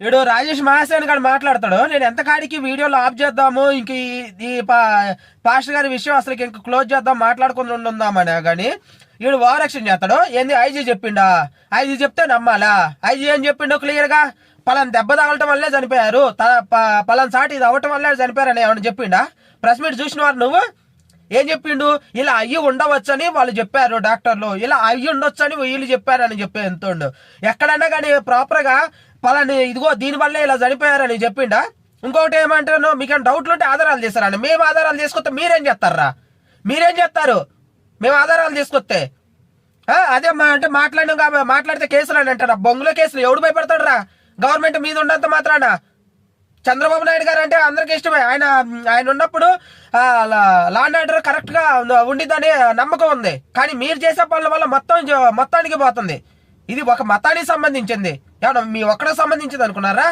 వీడు రాజేష్ మహాసేన్ గారు మాట్లాడతాడు, నేను ఎంత కాడికి వీడియోలో ఆఫ్ చేద్దాము, ఇంక ఈ పాస్టర్ గారి విషయం అసలు ఇంక క్లోజ్ చేద్దాం, మాట్లాడుకుని ఉందామని కానీ వీడు ఓవర్ యాక్షన్ చేస్తాడు. ఏంది ఐజీ చెప్పిండా? ఐజీ చెప్తే నమ్మాలా? ఐజీ ఏం చెప్పిండో క్లియర్ గా, పలాన్ దెబ్బ తగలటం వల్లే చనిపోయారు, పలాన్ సాటి ఇది అవ్వటం వల్లే చనిపోయారని ఏమన్నా చెప్పిండా? ప్రెస్ మీట్ చూసిన వారు నువ్వు ఏం చెప్పిండు? ఇలా అయ్యి ఉండవచ్చని వాళ్ళు చెప్పారు డాక్టర్లు, ఇలా అయ్యి ఉండొచ్చని వీళ్ళు చెప్పారని చెప్పి ఎంతుండు. ఎక్కడన్నా కానీ ప్రాపర్ గా పలాని ఇదిగో దీనివల్లే ఇలా చనిపోయారని చెప్పిండా? ఇంకొకటి ఏమంటారు, మీకు డౌట్లు ఉంటే ఆధారాలు చేస్తారని. మేము ఆధారాలు తీసుకొస్తే మీరేం చేస్తారా? మీరేం చేస్తారు మేము ఆధారాలు తీసుకొస్తే? అదే అంటే మాట్లాడితే కేసులు అని అంటారా? బొంగులో కేసులు ఎవడు భయపడతాడు రా? గవర్నమెంట్ మీద ఉన్నంత మాత్రాన. చంద్రబాబు నాయుడు గారు అంటే అందరికి ఇష్టమే. ఆయన ఉన్నప్పుడు లా అండ్ ఆర్డర్ కరెక్ట్ గా ఉండిద్దని నమ్మకం ఉంది. కానీ మీరు చేసే పనుల వల్ల మొత్తానికి పోతుంది. ఇది ఒక మతానికి సంబంధించింది, ఏమన్నా మీ ఒక్కడికి సంబంధించింది అనుకున్నారా?